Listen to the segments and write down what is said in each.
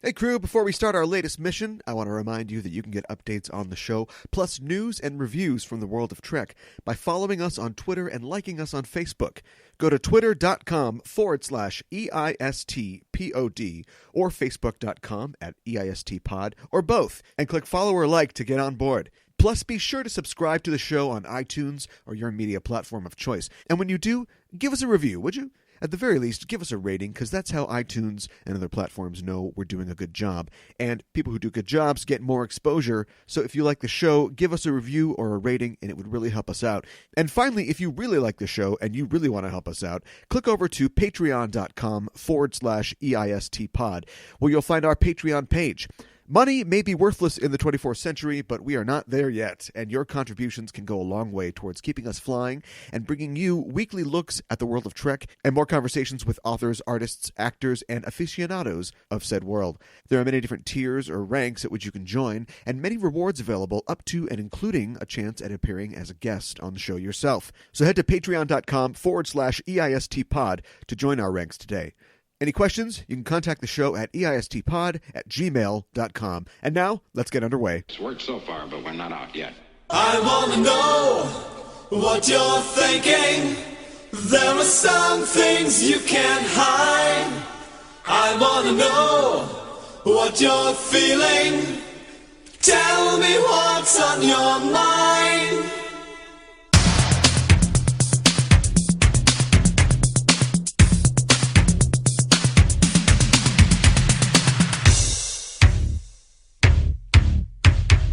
Hey crew, before we start our latest mission, I want to remind you that you can get updates on the show, plus news and reviews from the world of Trek by following us on Twitter and liking us on Facebook. Go to twitter.com/EISTPOD or facebook.com/EISTPod or both and click follow or like to get on board. Plus, be sure to subscribe to the show on iTunes or your media platform of choice. And when you do, give us a review, would you? At the very least, give us a rating, because that's how iTunes and other platforms know we're doing a good job. And people who do good jobs get more exposure, so if you like the show, give us a review or a rating, and it would really help us out. And finally, if you really like the show and you really want to help us out, click over to patreon.com/EISTpod, where you'll find our Patreon page. Money may be worthless in the 24th century, but we are not there yet, and your contributions can go a long way towards keeping us flying and bringing you weekly looks at the world of Trek and more conversations with authors, artists, actors, and aficionados of said world. There are many different tiers or ranks at which you can join, and many rewards available up to and including a chance at appearing as a guest on the show yourself. So head to patreon.com/EISTpod to join our ranks today. Any questions? You can contact the show at eistpod@gmail.com. And now, let's get underway. It's worked so far, but we're not out yet. I wanna know what you're thinking. There are some things you can't hide. I wanna know what you're feeling. Tell me what's on your mind.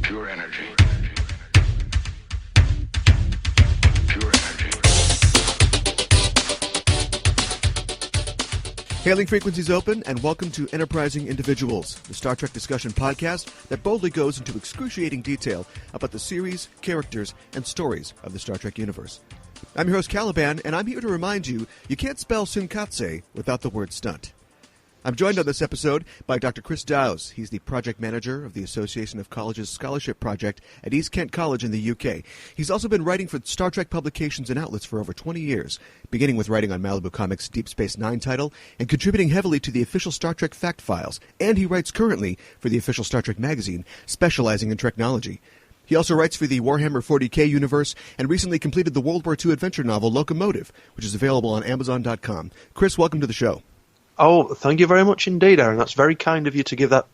Pure energy. Pure energy. Hailing frequencies open, and welcome to Enterprising Individuals, the Star Trek discussion podcast that boldly goes into excruciating detail about the series, characters, and stories of the Star Trek universe. I'm your host, Caliban, and I'm here to remind you can't spell Tsunkatse without the word stunt. I'm joined on this episode by Dr. Chris Dows. He's the project manager of the Association of Colleges Scholarship Project at East Kent College in the UK. He's also been writing for Star Trek publications and outlets for over 20 years, beginning with writing on Malibu Comics' Deep Space Nine title and contributing heavily to the official Star Trek Fact Files. And he writes currently for the official Star Trek magazine, specializing in technology. He also writes for the Warhammer 40K universe and recently completed the World War II adventure novel Locomotive, which is available on Amazon.com. Chris, welcome to the show. Oh, thank you very much indeed, Aaron. That's very kind of you to give that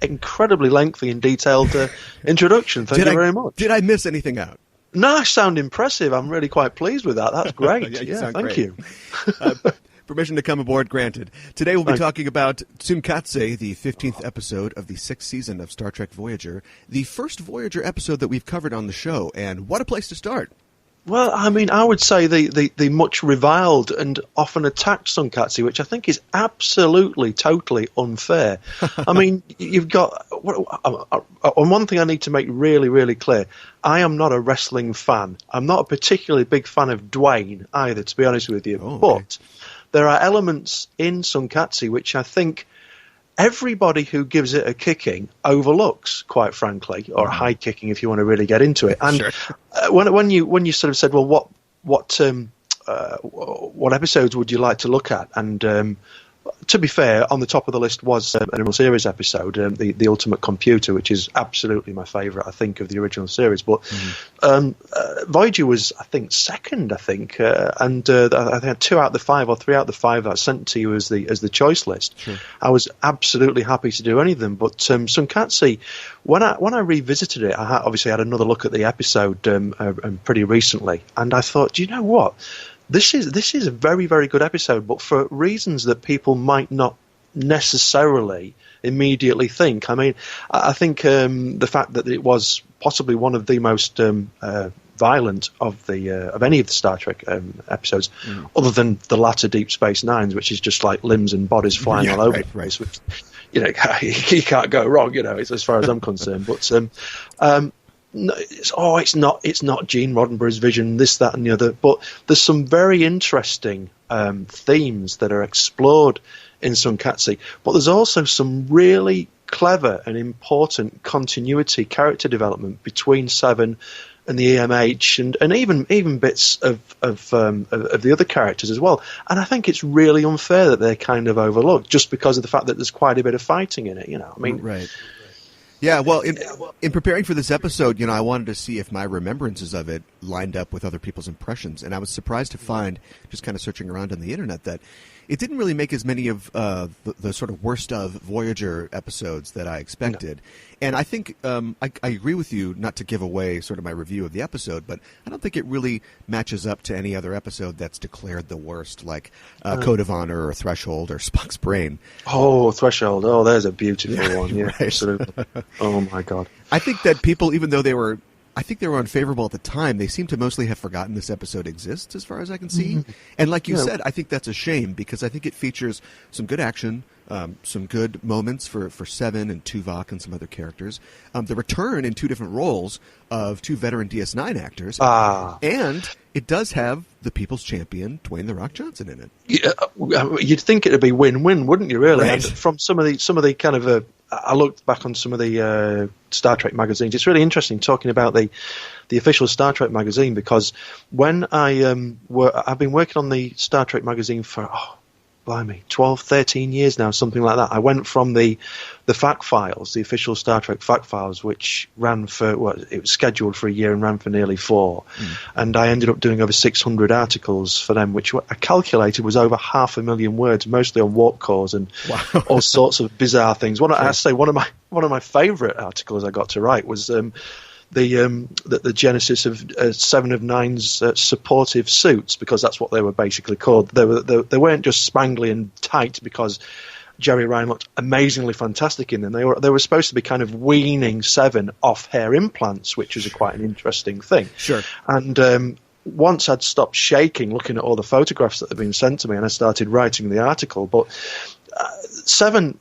incredibly lengthy and detailed introduction. Thank you very much. Did I miss anything out? No, I sound impressive. I'm really quite pleased with that. That's great. Thank you. Permission to come aboard granted. Today we'll be talking about Tsunkatse, the 15th episode of the 6th season of Star Trek Voyager, the first Voyager episode that we've covered on the show, and what a place to start. Well, I mean, I would say the much reviled and often attacked Tsunkatse, which I think is absolutely, totally unfair. I mean, you've got... On one thing I need to make really, really clear, I am not a wrestling fan. I'm not a particularly big fan of Dwayne either, to be honest with you. Oh, okay. But there are elements in Tsunkatse which I think everybody who gives it a kicking overlooks, quite frankly, or high kicking if you want to really get into it. And sure. when you sort of said, well, what episodes would you like to look at? And to be fair, on the top of the list was an original series episode, the Ultimate Computer, which is absolutely my favourite, I think, of the original series. But Voyager was, I think, second, and I think 2 out of the 5 or 3 out of the 5 that I sent to you as the choice list. Sure. I was absolutely happy to do any of them. But Tsunkatse, when I revisited it, I obviously had another look at the episode pretty recently, and I thought, do you know what? This is a very, very good episode, but for reasons that people might not necessarily immediately think. I mean, I think the fact that it was possibly one of the most violent of any of the Star Trek episodes, other than the latter Deep Space Nines, which is just like limbs and bodies flying all over the place. Which, you can't go wrong. As far as I'm concerned. But it's not Gene Roddenberry's vision, this, that, and the other. But there's some very interesting themes that are explored in Tsunkatse. But there's also some really clever and important continuity, character development between Seven and the EMH and even bits of the other characters as well. And I think it's really unfair that they're kind of overlooked just because of the fact that there's quite a bit of fighting in it. You know, I mean, right. Yeah, well, in preparing for this episode, I wanted to see if my remembrances of it lined up with other people's impressions, and I was surprised to find, just kind of searching around on the internet, that it didn't really make as many of the sort of worst of Voyager episodes that I expected. No. And I think I agree with you, not to give away sort of my review of the episode, but I don't think it really matches up to any other episode that's declared the worst, like Code of Honor or Threshold or Spock's Brain. Oh, Threshold. Oh, there's a beautiful one. Yeah, right. Absolutely. Oh, my God. I think that people, even though they were unfavorable at the time, they seem to mostly have forgotten this episode exists, as far as I can see. Mm-hmm. And like you said, I think that's a shame, because I think it features some good action, some good moments for Seven and Tuvok and some other characters, the return in two different roles of two veteran DS9 actors, and it does have the People's Champion, Dwayne "The Rock" Johnson, in it. Yeah, you'd think it'd be win-win, wouldn't you? Really? Right. And from some of the kind of I looked back on some of the Star Trek magazines. It's really interesting talking about the official Star Trek magazine, because when I've been working on the Star Trek magazine for 12, 13 years now, something like that. I went from the fact files, the official Star Trek fact files, which ran for, it was scheduled for a year and ran for nearly 4. And I ended up doing over 600 articles for them, which I calculated was over 500,000 words, mostly on warp cores and all sorts of bizarre things. One of my favourite articles I got to write was the genesis of Seven of Nine's supportive suits, because that's what they were basically called. They weren't just spangly and tight because Jerry Ryan looked amazingly fantastic in them. They were supposed to be kind of weaning Seven off hair implants, which was quite an interesting thing. Sure. And once I'd stopped shaking looking at all the photographs that had been sent to me, and I started writing the article, but Seven,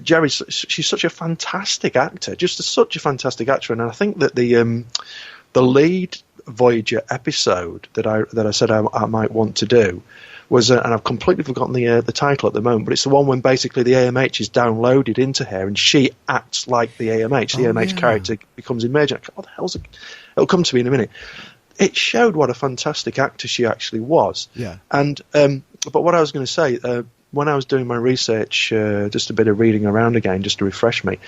Jerry, she's such a fantastic actor, such a fantastic actor, and I think that the lead Voyager episode that I said I might want to do was, and I've completely forgotten the title at the moment, but it's the one when basically the AMH is downloaded into her and she acts like the AMH. The AMH character becomes emergent. What the hell's it? It'll come to me in a minute. It showed what a fantastic actor she actually was. Yeah. And but what I was going to say, when I was doing my research, just a bit of reading around again, just to refresh me,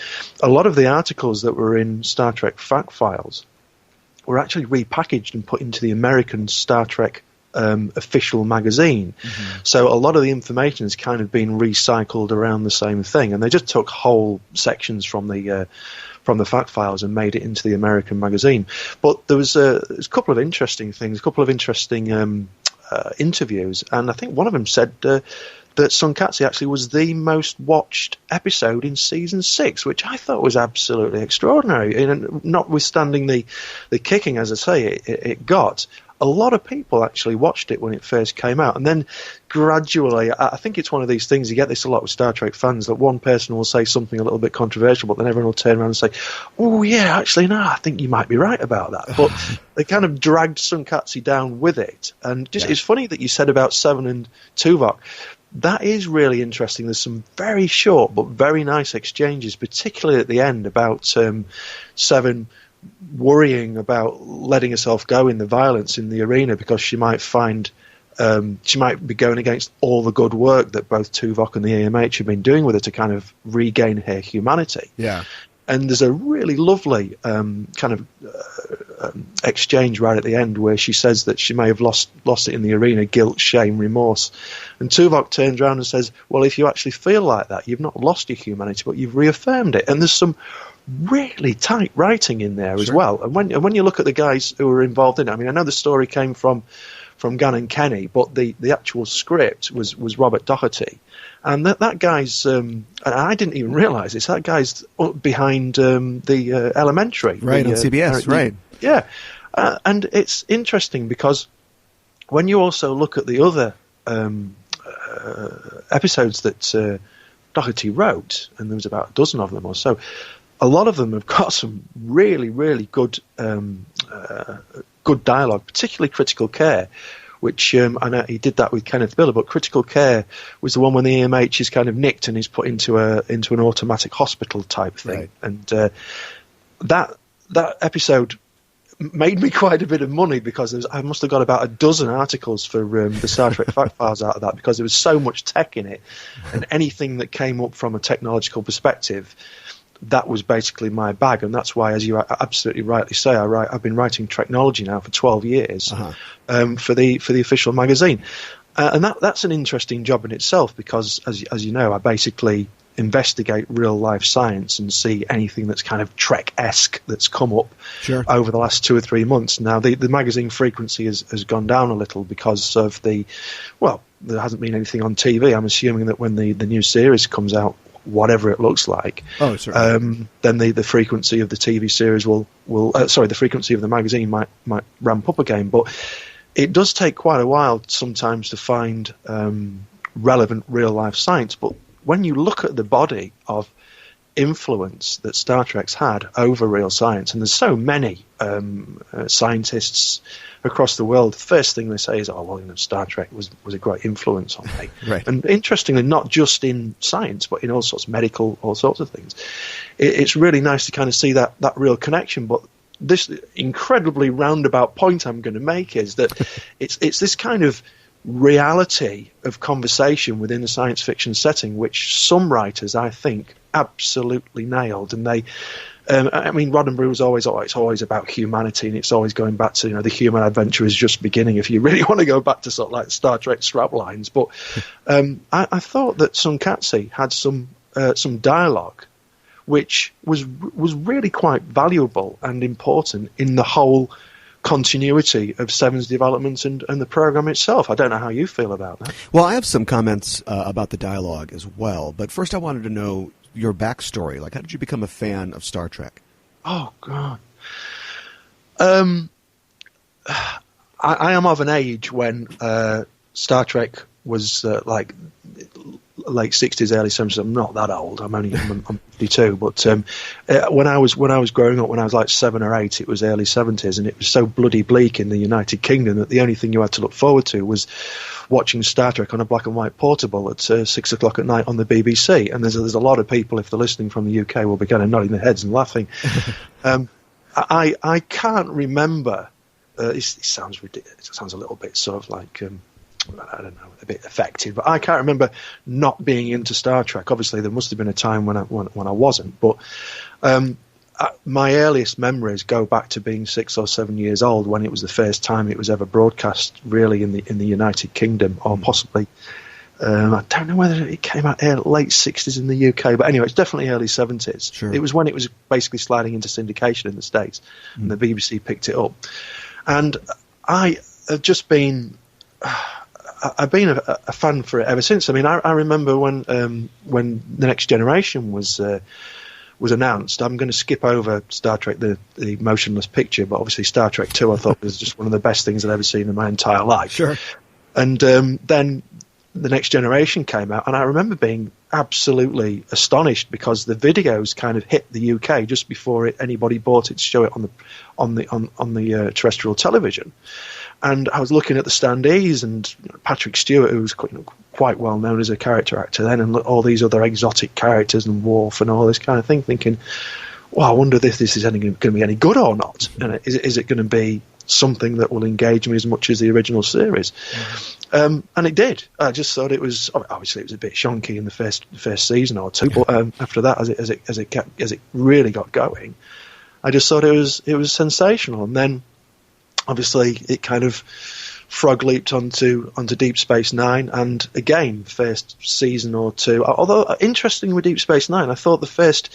a lot of the articles that were in Star Trek fact files were actually repackaged and put into the American Star Trek official magazine. Mm-hmm. So a lot of the information has kind of been recycled around the same thing, and they just took whole sections from the fact files and made it into the American magazine. But there was a couple of interesting things, a couple of interesting interviews, and I think one of them said that Tsunkatse actually was the most watched episode in season 6, which I thought was absolutely extraordinary. And notwithstanding the kicking, as I say, it got, a lot of people actually watched it when it first came out. And then gradually, I think it's one of these things, you get this a lot with Star Trek fans, that one person will say something a little bit controversial, but then everyone will turn around and say, oh yeah, actually, no, I think you might be right about that. But they kind of dragged Tsunkatse down with it. And just, It's funny that you said about Seven and Tuvok. That is really interesting. There's some very short but very nice exchanges, particularly at the end, about Seven worrying about letting herself go in the violence in the arena because she might find she might be going against all the good work that both Tuvok and the AMH have been doing with her to kind of regain her humanity. Yeah. And there's a really lovely exchange right at the end where she says that she may have lost it in the arena, guilt, shame, remorse. And Tuvok turns around and says, well, if you actually feel like that, you've not lost your humanity, but you've reaffirmed it. And there's some really tight writing in there as well. And when you look at the guys who were involved in it, I mean, I know the story came from Gann and Kenny, but the actual script was Robert Doherty. And that guy's, and I didn't even realise this, that guy's behind the Elementary. Right, on CBS, right. Yeah. And it's interesting because when you also look at the other episodes that Doherty wrote, and there was about a dozen of them or so, a lot of them have got some really, really good good dialogue, particularly Critical Care, which I know he did that with Kenneth Miller, but Critical Care was the one when the EMH is kind of nicked and is put into an automatic hospital type thing. Right. And that episode made me quite a bit of money because I must have got about a dozen articles for the Star Trek Fact Files out of that, because there was so much tech in it, and anything that came up from a technological perspective, that was basically my bag. And that's why, as you absolutely rightly say, I've been writing Treknology now for 12 years for the official magazine. And that's an interesting job in itself, because, as you know, I basically investigate real-life science and see anything that's kind of Trek-esque that's come up over the last 2 or 3 months. Now, the magazine frequency has gone down a little because of there hasn't been anything on TV. I'm assuming that when the new series comes out, whatever it looks like, then the frequency of the TV series the frequency of the magazine might ramp up again. But it does take quite a while sometimes to find relevant real-life science. But when you look at the body of influence that Star Trek's had over real science, and there's so many scientists across the world, the first thing they say is, Star Trek was a great influence on me. Right. And interestingly, not just in science, but in all sorts of medical, all sorts of things. It's really nice to kind of see that real connection. But this incredibly roundabout point I'm going to make is that it's this kind of reality of conversation within the science fiction setting, which some writers, I think, absolutely nailed. And they, Roddenberry was it's always about humanity, and it's always going back to, the human adventure is just beginning, if you really want to go back to sort of like Star Trek strap lines. But I thought that Tsunkatse had some dialogue which was really quite valuable and important in the whole continuity of Seven's development and the program itself. I don't know how you feel about that. Well, I have some comments about the dialogue as well, but first I wanted to know your backstory. Like, how did you become a fan of Star Trek? Oh, God. I am of an age when Star Trek was like late 60s, early 70s. I'm not that old. I'm 52. But when I was growing up, when I was like 7 or 8, it was early 70s, and it was so bloody bleak in the United Kingdom that the only thing you had to look forward to was watching Star Trek on a black and white portable at 6 o'clock at night on the BBC. And there's a lot of people, if they're listening from the UK, will be kind of nodding their heads and laughing. I can't remember. It sounds ridiculous. It sounds a little bit sort of like I don't know, a bit affected, but I can't remember not being into Star Trek. Obviously, there must have been a time when I wasn't, but my earliest memories go back to being 6 or 7 years old, when it was the first time it was ever broadcast, really, in the United Kingdom, or possibly I don't know whether it came out late 60s in the UK, but anyway, it's definitely early 70s. Sure. It was when it was basically sliding into syndication in the States, and the BBC picked it up. And I have just been... I've been a fan for it ever since. I mean, I remember when The Next Generation was announced. I'm going to skip over Star Trek, the motionless picture, but obviously Star Trek 2 I thought was just one of the best things I'd ever seen in my entire life. Sure. And then The Next Generation came out, and I remember being absolutely astonished because the videos kind of hit the UK just before anybody bought it to show it on the terrestrial television. And I was looking at the standees, and Patrick Stewart, who was quite well known as a character actor then, and all these other exotic characters and Worf and all this kind of thing, thinking, well, I wonder if this is going to be any good or not. And is it going to be something that will engage me as much as the original series? And it did. I just thought it was, obviously it was a bit shonky in the first season or two, but after that, as it really got going, I just thought it was sensational. And then obviously it kind of frog leaped onto Deep Space Nine, and again, first season or two. Although interesting with Deep Space Nine, I thought the first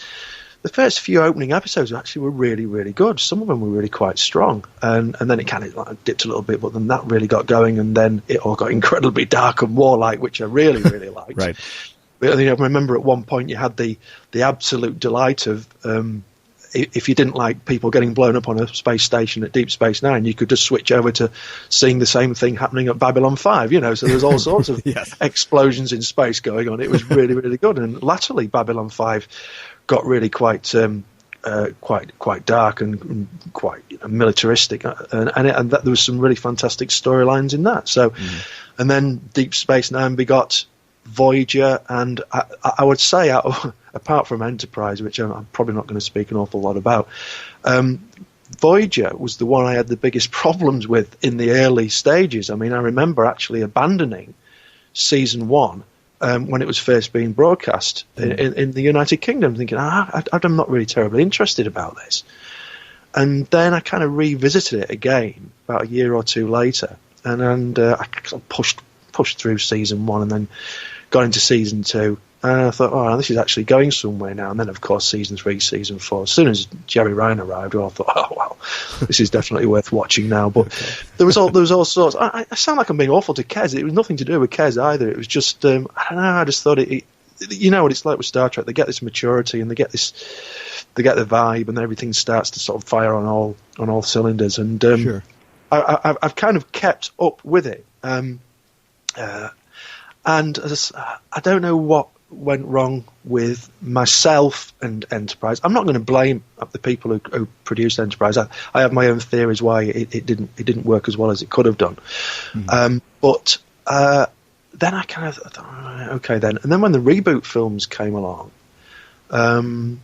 few opening episodes actually were really, really good. Some of them were really quite strong, and then it kind of like dipped a little bit, but then that really got going, and then it all got incredibly dark and warlike, which I really, really liked. Right. But, I remember at one point you had the absolute delight of if you didn't like people getting blown up on a space station at Deep Space Nine, you could just switch over to seeing the same thing happening at Babylon 5, so there's all sorts of yes. explosions in space going on. It was really, really good. And latterly, Babylon 5 got really quite dark and quite militaristic, and that there was some really fantastic storylines in that. So, and then Deep Space Nine begot Voyager, and I would say, apart from Enterprise, which I'm probably not going to speak an awful lot about, Voyager was the one I had the biggest problems with in the early stages. I mean, I remember actually abandoning season 1 when it was first being broadcast in the United Kingdom, thinking, I'm not really terribly interested about this. And then I kind of revisited it again about a year or two later, and I kind of pushed through season 1 and then got into season 2. And I thought, oh, this is actually going somewhere now. And then, of course, season 3, season 4. As soon as Jerry Ryan arrived, I thought, oh, well, this is definitely worth watching now. But there was all sorts. I sound like I'm being awful to Kez. It was nothing to do with Kez either. It was just, I don't know, I just thought you know what it's like with Star Trek. They get this maturity and they get the vibe, and everything starts to sort of fire on all cylinders. And sure. I've kind of kept up with it. And I don't know what went wrong with myself and Enterprise. I'm not going to blame the people who produced Enterprise. I have my own theories why it didn't work as well as it could have done. But then I kind of thought, all right, okay then. And then when the reboot films came along, the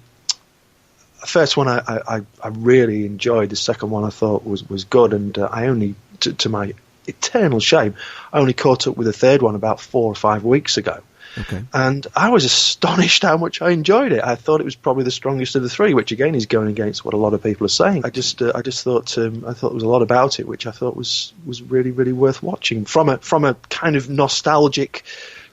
first one I really enjoyed. The second one I thought was good, and I only, to my eternal shame, I only caught up with the third one about 4 or 5 weeks ago. Okay. And I was astonished how much I enjoyed it. I thought it was probably the strongest of the 3, which again is going against what a lot of people are saying. I just thought there was a lot about it which I thought was really, really worth watching from a kind of nostalgic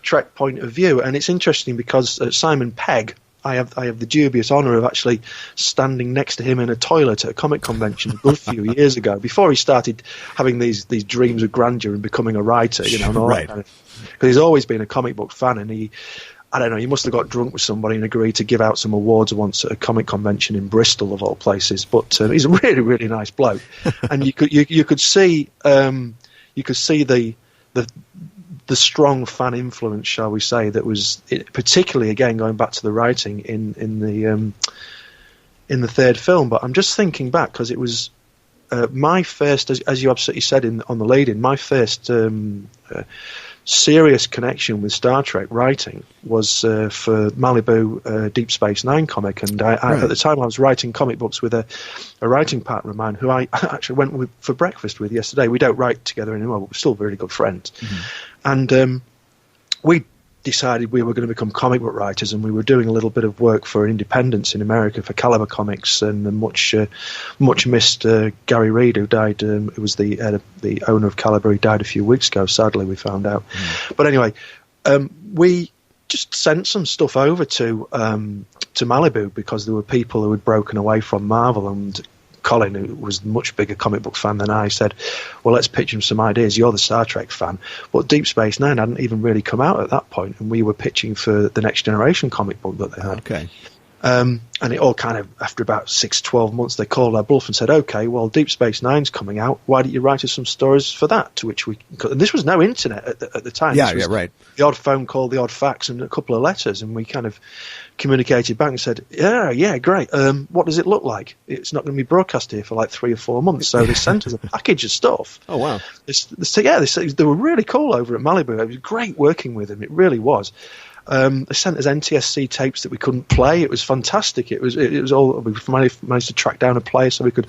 Trek point of view. And it's interesting because Simon Pegg, I have the dubious honour of actually standing next to him in a toilet at a comic convention a good few years ago, before he started having these dreams of grandeur and becoming a writer, you know, and all right. that kind of, because he's always been a comic book fan, and he must have got drunk with somebody and agreed to give out some awards once at a comic convention in Bristol, of all places. But he's a really, really nice bloke, and you could see the strong fan influence, shall we say, that was particularly, again, going back to the writing in the third film. But I'm just thinking back, because it was my first, as you absolutely said on the lead-in, my first serious connection with Star Trek writing was for Malibu Deep Space Nine comic, and at the time I was writing comic books with a writing partner of mine who I actually went for breakfast with yesterday. We don't write together anymore, but we're still very good friends. And we decided we were going to become comic book writers, and we were doing a little bit of work for Independence in America for Caliber Comics, and much missed Gary Reed, who died. It was the owner of Caliber. He died a few weeks ago, sadly, we found out. But anyway, we just sent some stuff over to Malibu, because there were people who had broken away from Marvel, and Colin, who was a much bigger comic book fan than I, said, well, let's pitch him some ideas. You're the Star Trek fan. But Deep Space Nine hadn't even really come out at that point, and we were pitching for the Next Generation comic book that they had. Okay. And it all kind of, after about 6-12 months, they called our bluff and said, okay, well, Deep Space Nine's coming out. Why don't you write us some stories for that? To which and this was no internet at the time. Yeah, right. The odd phone call, the odd fax, and a couple of letters, and we kind of communicated back and said, yeah, great. What does it look like? It's not going to be broadcast here for like 3 or 4 months. So they sent us a package of stuff. Oh, wow. They were really cool over at Malibu. It was great working with them. It really was. They sent us NTSC tapes that we couldn't play. It was fantastic. It was all, we managed to track down a player so we could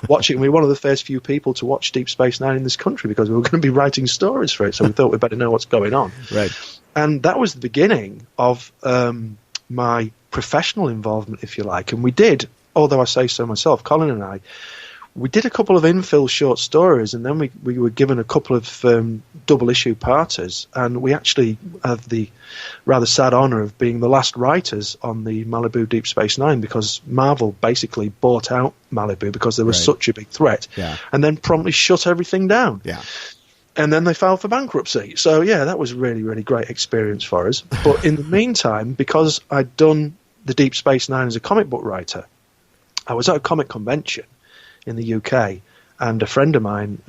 watch it. And we were one of the first few people to watch Deep Space Nine in this country, because we were going to be writing stories for it. So we thought we'd better know what's going on. Right. And that was the beginning of my professional involvement, if you like. And we did, although I say so myself, Colin and I, we did a couple of infill short stories, and then we were given a couple of double-issue parters, and we actually have the rather sad honour of being the last writers on the Malibu Deep Space Nine, because Marvel basically bought out Malibu because they were such a big threat, and then promptly shut everything down. Yeah. And then they filed for bankruptcy. So, yeah, that was a really, really great experience for us. But in the meantime, because I'd done the Deep Space Nine as a comic book writer, I was at a comic convention in the UK, and a friend of mine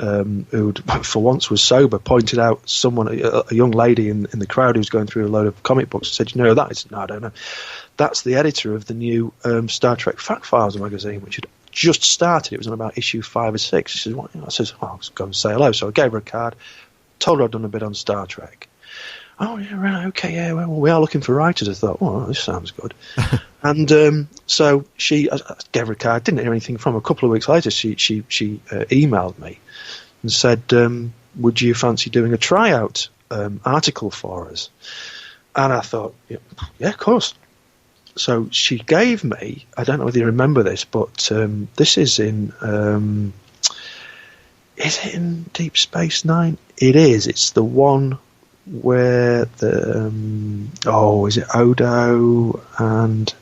who for once was sober pointed out a young lady in the crowd who was going through a load of comic books, and said, "You know who that is?" "No, I don't know." "That's the editor of the new Star Trek Fact Files magazine, which had just started. It was on about issue 5 or 6. She says, "What?" I says, "Well, let's go and say hello." So I gave her a card, told her I'd done a bit on Star Trek. "Oh, yeah, right, okay, yeah, well, we are looking for writers." I thought, "Oh, this sounds good." And so I gave her a card. Didn't hear anything from her. A couple of weeks later, she emailed me and said, would you fancy doing a tryout article for us? And I thought, yeah, of course. So she gave me, I don't know whether you remember this, but this is is it in Deep Space Nine? It is. It's the one where is it Odo and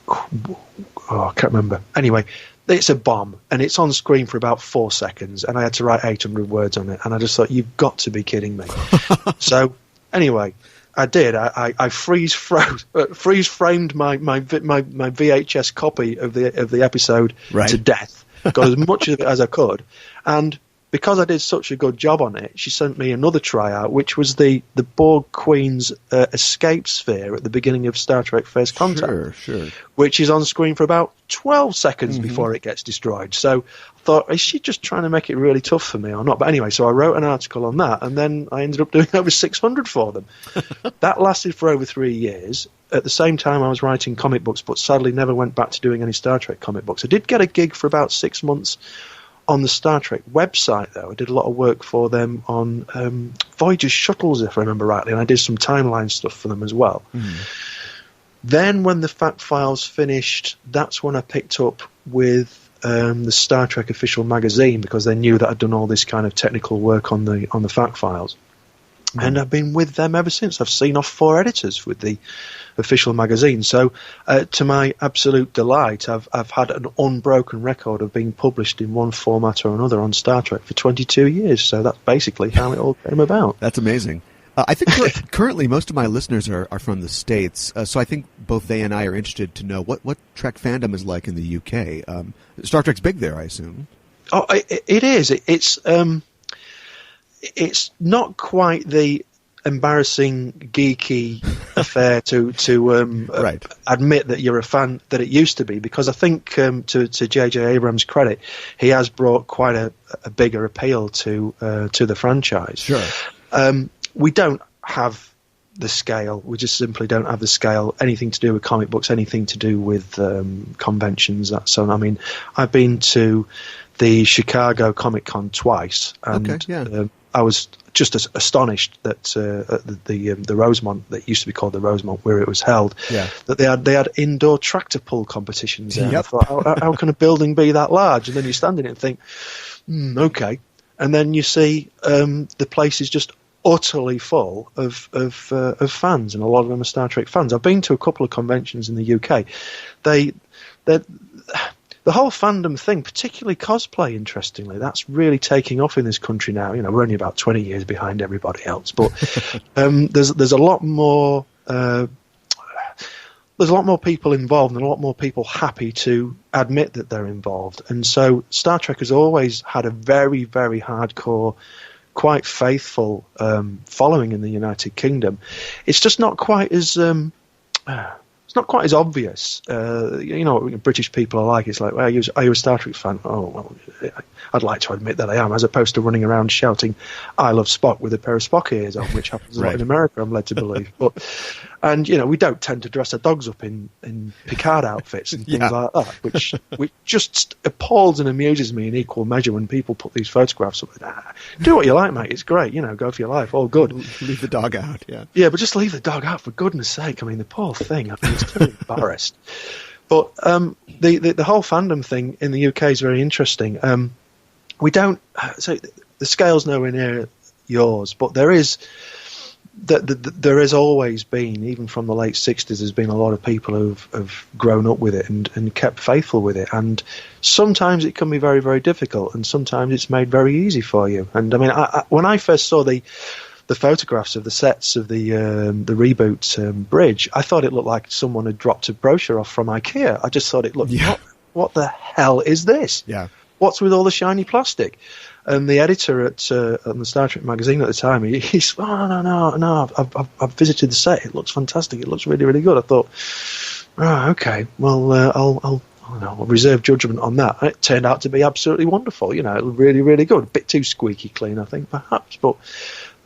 I can't remember. Anyway, it's a bomb, and it's on screen for about 4 seconds, and I had to write 800 words on it, and I just thought, you've got to be kidding me. So anyway, I did. I freeze framed my VHS copy of the episode to death. Got as much of it as I could, and because I did such a good job on it, she sent me another tryout, which was the Borg Queen's escape sphere at the beginning of Star Trek First Contact, sure. which is on screen for about 12 seconds before it gets destroyed. So I thought, is she just trying to make it really tough for me or not? But anyway, so I wrote an article on that, and then I ended up doing over 600 for them. That lasted for over 3 years. At the same time, I was writing comic books, but sadly never went back to doing any Star Trek comic books. I did get a gig for about 6 months on the Star Trek website, though. I did a lot of work for them on Voyager shuttles, if I remember rightly, and I did some timeline stuff for them as well. Then when the fact files finished, that's when I picked up with the Star Trek official magazine, because they knew that I'd done all this kind of technical work on the fact files. And I've been with them ever since. I've seen off 4 editors with the official magazine. So, to my absolute delight, I've had an unbroken record of being published in one format or another on Star Trek for 22 years. So that's basically how it all came about. That's amazing. I think currently most of my listeners are from the States, so I think both they and I are interested to know what Trek fandom is like in the UK. Star Trek's big there, I assume. Oh, it is. It's not quite the embarrassing, geeky affair to admit that you're a fan that it used to be, because I think to J.J. Abrams' credit, he has brought quite a bigger appeal to the franchise. Sure. We don't have the scale. We just simply don't have the scale. Anything to do with comic books, anything to do with conventions. So, I mean, I've been to the Chicago Comic Con twice, and I was just astonished that the Rosemont, that used to be called the Rosemont, where it was held, that they had indoor tractor pull competitions there. Yep. I thought, how can a building be that large? And then you stand in it and think, okay. And then you see the place is just utterly full of fans, and a lot of them are Star Trek fans. I've been to a couple of conventions in the UK. The whole fandom thing, particularly cosplay, interestingly, that's really taking off in this country now. You know, we're only about 20 years behind everybody else, but there's a lot more people involved, and a lot more people happy to admit that they're involved. And so Star Trek has always had a very, very hardcore, quite faithful following in the United Kingdom. It's just not quite as it's not quite as obvious. You know what British people are like. It's like, well, are you a Star Trek fan? Oh, well, I'd like to admit that I am, as opposed to running around shouting, I love Spock with a pair of Spock ears on, which happens a lot in America, I'm led to believe. And, you know, we don't tend to dress our dogs up in Picard outfits and things like that, which just appalls and amuses me in equal measure when people put these photographs up. Do what you like, mate. It's great. You know, go for your life. All good. Leave the dog out, yeah. Yeah, but just leave the dog out, for goodness sake. I mean, the poor thing. I mean, it's totally embarrassed. But the whole fandom thing in the UK is very interesting. We don't... So the scale's nowhere near yours, but there is... There has always been, even from the late 60s, there's been a lot of people who've grown up with it and kept faithful with it. And sometimes it can be very, very difficult, and sometimes it's made very easy for you. And I mean, when I first saw the photographs of the sets of the reboot bridge, I thought it looked like someone had dropped a brochure off from IKEA. I just thought it looked, what the hell is this? Yeah. What's with all the shiny plastic? And the editor on the Star Trek magazine at the time, he's, no, I've visited the set. It looks fantastic. It looks really, really good. I thought, okay, well, I'll reserve judgment on that. And it turned out to be absolutely wonderful. You know, really, really good. A bit too squeaky clean, I think, perhaps. But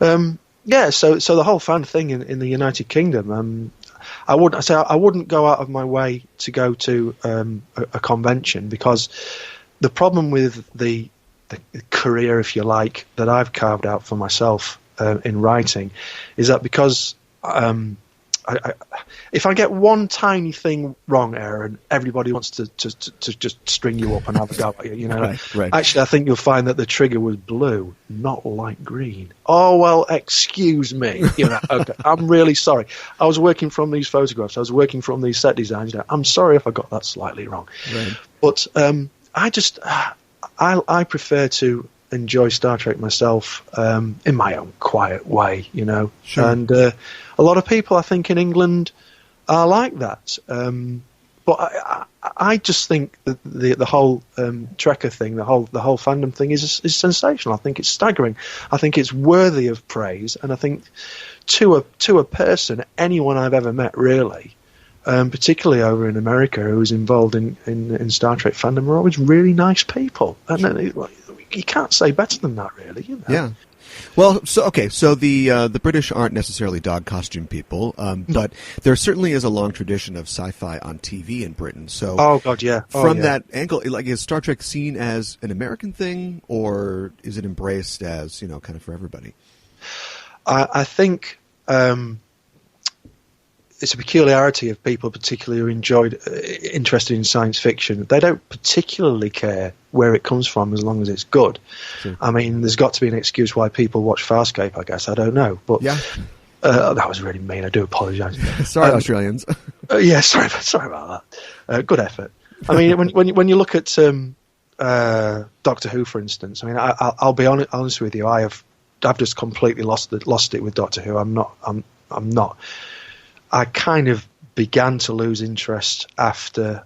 so the whole fan thing in the United Kingdom, I wouldn't go out of my way to go to a convention, because the problem with the career, if you like, that I've carved out for myself in writing is that because if I get one tiny thing wrong, Aaron, everybody wants to just string you up and have a go at you. You know, right. Actually, I think you'll find that the trigger was blue, not light green. Oh well, excuse me. You know, okay, I'm really sorry. I was working from these photographs. I was working from these set designs. You know, I'm sorry if I got that slightly wrong. Right. But I prefer to enjoy Star Trek myself in my own quiet way, you know. Sure. And a lot of people, I think, in England are like that. But I just think that the whole Trekker thing, the whole fandom thing is sensational. I think it's staggering. I think it's worthy of praise, and I think to a person, anyone I've ever met, really, particularly over in America, who was involved in Star Trek fandom, are always really nice people, and you can't say better than that, really. You know? Yeah. Well, so the British aren't necessarily dog costume people, but there certainly is a long tradition of sci-fi on TV in Britain. So, oh god, yeah. From that angle, like, is Star Trek seen as an American thing, or is it embraced as, you know, kind of for everybody? I think it's a peculiarity of people, particularly who interested in science fiction. They don't particularly care where it comes from as long as it's good. Sure. I mean, there's got to be an excuse why people watch Farscape, I guess. I don't know. But yeah. That was really mean. I do apologise. Sorry, Australians. Yeah, sorry about that. Good effort. I mean, when you look at Doctor Who, for instance, I mean, I'll be honest with you. I've just completely lost it with Doctor Who. I'm not. I kind of began to lose interest after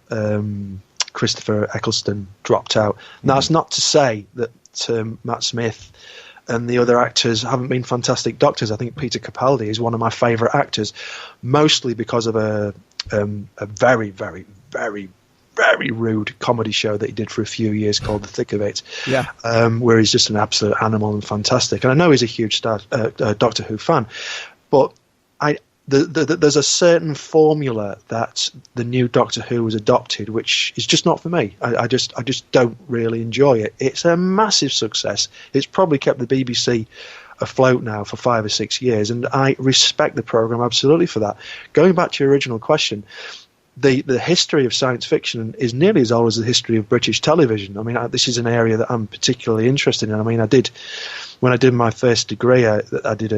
Christopher Eccleston dropped out. Now, that's not to say that Matt Smith and the other actors haven't been fantastic doctors. I think Peter Capaldi is one of my favourite actors, mostly because of a very, very, very, very rude comedy show that he did for a few years called The Thick of It, where he's just an absolute animal and fantastic. And I know he's a huge Doctor Who fan, but there's a certain formula that the new Doctor Who has adopted, which is just not for me. I just don't really enjoy it. It's a massive success. It's probably kept the BBC afloat now for 5 or 6 years, and I respect the programme absolutely for that. Going back to your original question, the history of science fiction is nearly as old as the history of British television. I mean, this is an area that I'm particularly interested in. I mean, when I did my first degree, I did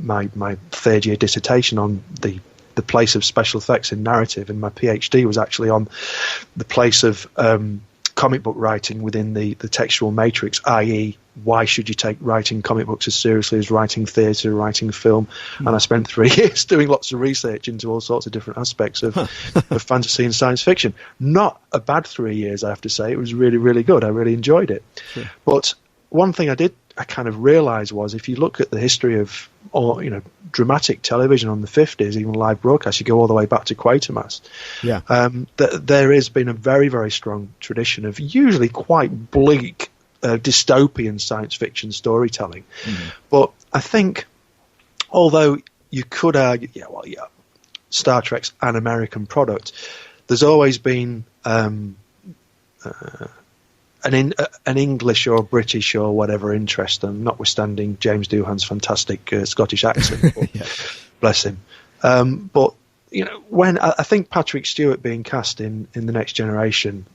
my third year dissertation on the place of special effects in narrative, and my PhD was actually on the place of comic book writing within the textual matrix, i.e., why should you take writing comic books as seriously as writing theatre, writing film? And I spent 3 years doing lots of research into all sorts of different aspects of fantasy and science fiction. Not a bad 3 years, I have to say. It was really, really good. I really enjoyed it. Sure. But one thing I kind of realised was, if you look at the history of dramatic television on the 50s, even live broadcasts, you go all the way back to Quatermass. Yeah. There has been a very, very strong tradition of usually quite bleak dystopian science fiction storytelling. But I think, although you could argue, Star Trek's an American product, there's always been an English or British or whatever interest, and notwithstanding James Doohan's fantastic Scottish accent, bless him. But when I think Patrick Stewart being cast in The Next Generation,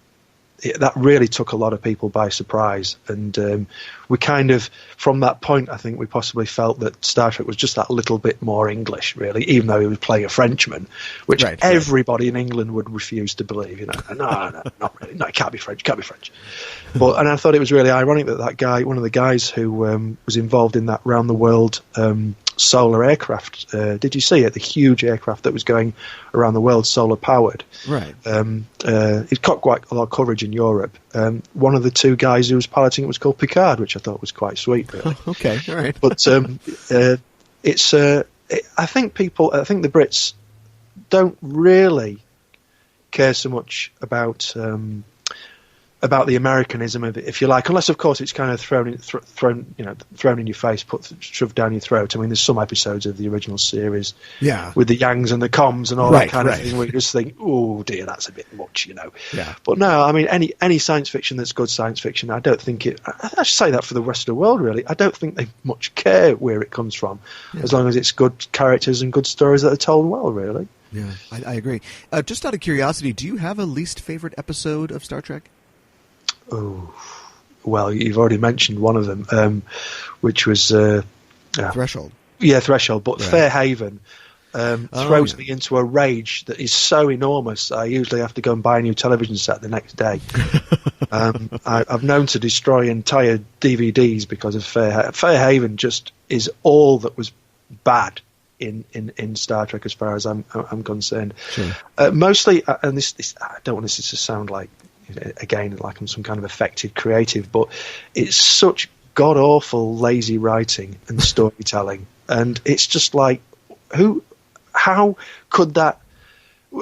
that really took a lot of people by surprise, and we kind of, from that point, I think we possibly felt that Star Trek was just that little bit more English, really, even though he was playing a Frenchman, which everybody in England would refuse to believe. No, not really. No, it can't be French. But and I thought it was really ironic that guy, one of the guys who was involved in that round the world solar aircraft, did you see it? The huge aircraft that was going around the world, solar powered. Right. It got quite a lot of coverage in Europe. One of the two guys who was piloting it was called Picard, which I thought was quite sweet, really. Okay, all right. But I think the Brits don't really care so much about about the Americanism of it, if you like, unless of course it's kind of thrown in your face, shoved down your throat. I mean, there's some episodes of the original series, with the Yangs and the Combs and all that kind of thing, where you just think, oh dear, that's a bit much, Yeah. But no, I mean, any science fiction that's good science fiction, I don't think it. I should say that for the rest of the world, really. I don't think they much care where it comes from, as long as it's good characters and good stories that are told well, really. Yeah, I agree. Just out of curiosity, do you have a least favorite episode of Star Trek? Oh, well, you've already mentioned one of them, which was Threshold. Yeah, Threshold. But Fairhaven throws me into a rage that is so enormous. I usually have to go and buy a new television set the next day. I've known to destroy entire DVDs because of Fairhaven. Just is all that was bad in Star Trek, as far as I'm concerned. Sure. Mostly, and this I don't want this to sound like, again, like I'm some kind of affected creative, but it's such god-awful lazy writing and storytelling, and it's just like, how could that,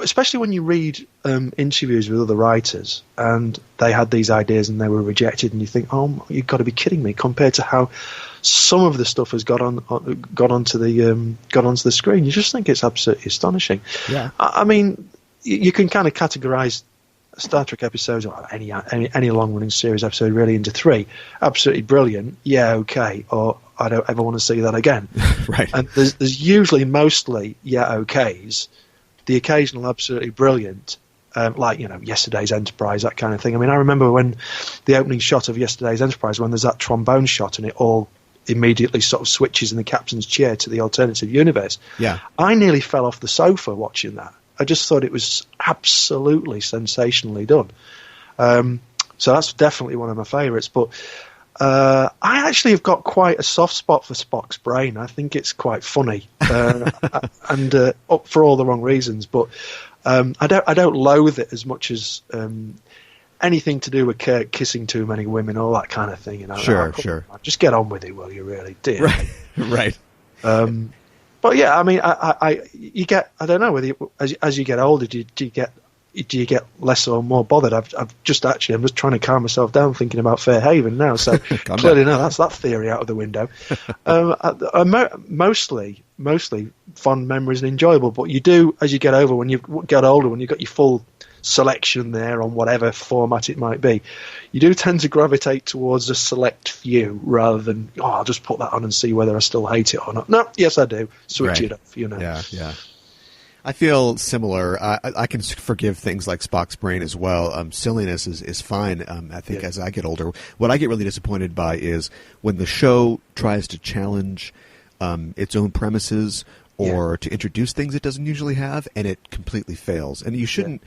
especially when you read interviews with other writers and they had these ideas and they were rejected, and you think, oh, you've got to be kidding me, compared to how some of the stuff has got onto the screen. You just think it's absolutely astonishing. Yeah. I mean, you can kind of categorize Star Trek episodes, or any long-running series episode, really into three: absolutely brilliant, yeah, okay, or I don't ever want to see that again. Right. And there's usually mostly yeah, okays, the occasional absolutely brilliant, like Yesterday's Enterprise, that kind of thing. I mean, I remember when the opening shot of Yesterday's Enterprise, when there's that trombone shot and it all immediately sort of switches in the captain's chair to the alternative universe. Yeah. I nearly fell off the sofa watching that. I just thought it was absolutely sensationally done. So that's definitely one of my favourites. But I actually have got quite a soft spot for Spock's brain. I think it's quite funny, and up for all the wrong reasons. But I don't loathe it as much as anything to do with Kirk kissing too many women, all that kind of thing. Sure. Just get on with it, will you? Really, dear. Right. But yeah, I mean, you get, I don't know whether as you get older, do you get less or more bothered? I'm just trying to calm myself down thinking about Fairhaven now. So clearly, no, that's that theory out of the window. Mostly fond memories and enjoyable. But you do, as you get older, when you've got your full selection there on whatever format it might be, you do tend to gravitate towards a select few rather than, I'll just put that on and see whether I still hate it or not. No, yes I do. Switch it off, Yeah. I feel similar. I can forgive things like Spock's brain as well. Silliness is fine. I think as I get older, what I get really disappointed by is when the show tries to challenge its own premises or to introduce things it doesn't usually have, and it completely fails. And you shouldn't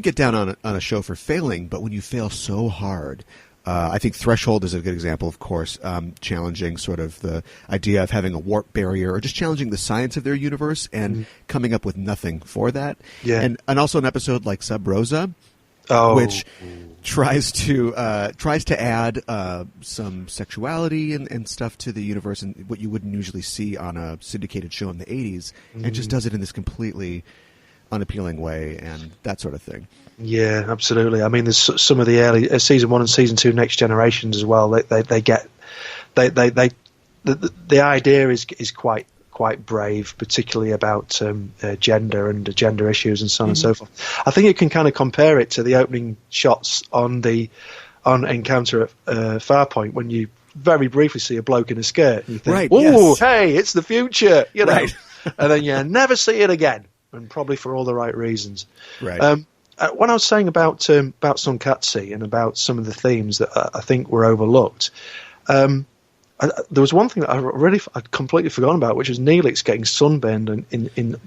get down on a show for failing, but when you fail so hard, I think Threshold is a good example, of course, challenging sort of the idea of having a warp barrier, or just challenging the science of their universe and coming up with nothing for that. Yeah. And also an episode like Sub Rosa, which tries to add some sexuality and stuff to the universe, and what you wouldn't usually see on a syndicated show in the 80s, and just does it in this completely unappealing way and that sort of thing. Yeah, absolutely. I mean, there's some of the early season 1 and season 2 Next Generations as well. The idea is quite brave, particularly about gender and gender issues and so on and so forth. I think you can kind of compare it to the opening shots on Encounter at Farpoint, when you very briefly see a bloke in a skirt and you think, hey, it's the future, right. And then you never see it again, and probably for all the right reasons. Right. When I was saying about Tsunkatse and about some of the themes that I think were overlooked, there was one thing that I'd completely forgotten about, which was Neelix getting sunburned